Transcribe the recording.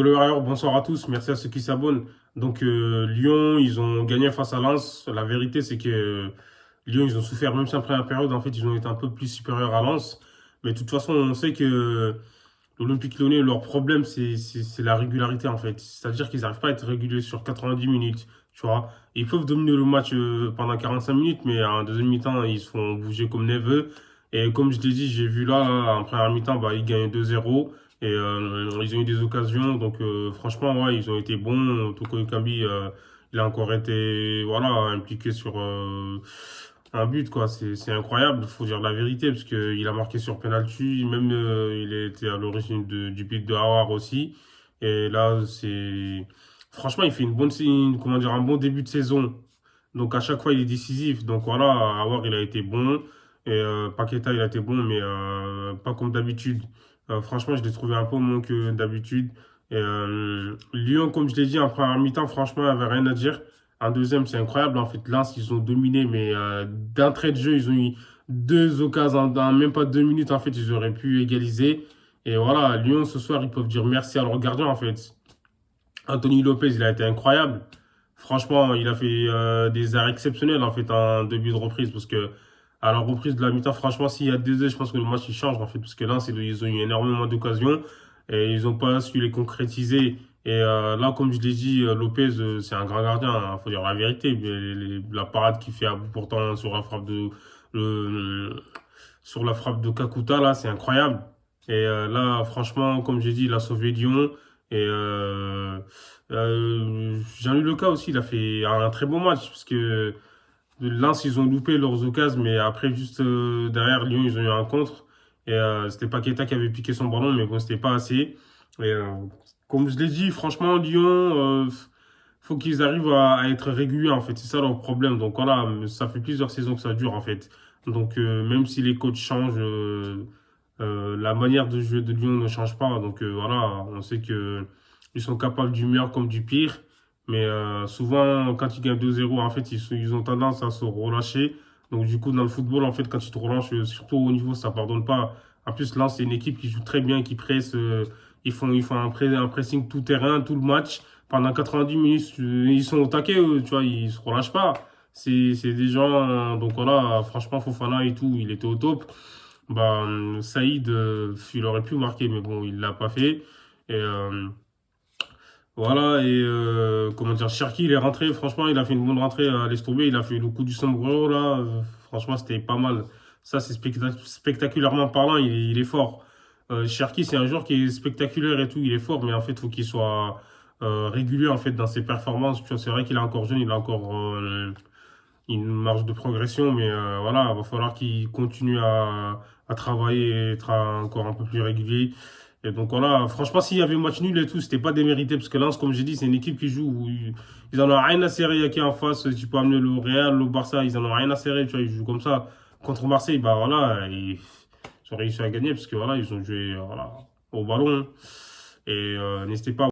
Hello, alors, bonsoir à tous, merci à ceux qui s'abonnent. Lyon, ils ont gagné face à Lens. La vérité, c'est que Lyon, ils ont souffert, même si en première période, en fait, ils ont été un peu plus supérieurs à Lens. Mais de toute façon, on sait que l'Olympique Lyonnais, leur problème, c'est la régularité, en fait. C'est-à-dire qu'ils n'arrivent pas à être réguliers sur 90 minutes, tu vois. Ils peuvent dominer le match pendant 45 minutes, mais en deuxième mi-temps, ils se font bouger comme neveux. Et comme je l'ai dit, j'ai vu là, en première mi-temps, bah, ils gagnent 2-0. Ils ont eu des occasions. Franchement, ouais, ils ont été bons. Toko Ekambi, il a encore été voilà, impliqué sur un but, quoi. C'est incroyable, faut dire la vérité, parce qu'il a marqué sur penalty. Même il a été à l'origine du but de Aouar aussi. Et là, c'est. Franchement, il fait comment dire, un bon début de saison. Donc à chaque fois, il est décisif. Donc voilà, Aouar, il a été bon. Paqueta, il a été bon, mais pas comme d'habitude. Franchement, je l'ai trouvé un peu moins que d'habitude. Lyon, comme je l'ai dit, en première mi-temps, franchement, il n'y avait rien à dire. En deuxième, c'est incroyable. En fait, Lens, ils ont dominé, mais d'un trait de jeu, ils ont eu deux occasions dans même pas 2 minutes. En fait, ils auraient pu égaliser. Et voilà, Lyon, ce soir, ils peuvent dire merci à leur gardien, en fait. Anthony Lopez, il a été incroyable. Franchement, il a fait des arrêts exceptionnels en fait en début de reprise parce que à la reprise de la mi-temps, franchement, s'il y a 2 heures, je pense que le match il change en fait parce que là, ils ont eu énormément d'occasions et ils n'ont pas su les concrétiser. Là, comme je l'ai dit, Lopez, c'est un grand gardien, il faut dire la vérité. Mais la parade qu'il fait à bout portant le- sur la frappe de Kakuta, là, c'est incroyable. Là, franchement, comme j'ai dit, il a sauvé Lyon. Jean-Louis Leca aussi, il a fait un très bon match parce que Lens, ils ont loupé leurs occasions, mais après, juste derrière Lyon, ils ont eu un contre. C'était Paqueta qui avait piqué son ballon, mais bon, c'était pas assez. Et euh, Comme je l'ai dit, franchement, Lyon, faut qu'ils arrivent à être réguliers, en fait. C'est ça leur problème. Donc voilà, ça fait plusieurs saisons que ça dure, en fait. Même si les coachs changent, la manière de jouer de Lyon ne change pas. Voilà, on sait que ils sont capables du meilleur comme du pire. Mais souvent, quand ils gagnent 2-0, en fait, ils ont tendance à se relâcher. Donc, du coup, dans le football, en fait, quand tu te relâches, surtout au niveau, ça pardonne pas. En plus, là, c'est une équipe qui joue très bien, qui presse. Ils font un pressing tout terrain, tout le match. Pendant 90 minutes, ils sont au taquet, eux, tu vois, ils se relâchent pas. C'est des gens, donc voilà, franchement, Fofana et tout, il était au top. Bah, Saïd, il aurait pu marquer, mais bon, il l'a pas fait. Et comment dire, Cherki, il est rentré, franchement, il a fait une bonne rentrée, laisse tomber, il a fait le coup du sombrero, là, franchement, c'était pas mal. Ça, c'est spectaculairement parlant, il est fort. Cherki, c'est un joueur qui est spectaculaire et tout, il est fort, mais en fait, il faut qu'il soit régulier, en fait, dans ses performances. Tu vois, c'est vrai qu'il est encore jeune, il a encore une marge de progression, mais voilà, il va falloir qu'il continue à travailler et être encore un peu plus régulier. Et donc voilà, franchement, s'il y avait match nul et tout, c'était pas démérité, parce que Lens, comme j'ai dit, c'est une équipe qui joue où ils en ont rien à serrer à qui en face. Tu peux amener le Real, le Barça, ils en ont rien à serrer, tu vois, ils jouent comme ça. Contre Marseille, bah voilà, ils ont réussi à gagner, parce que voilà, ils ont joué voilà, au ballon. N'hésitez pas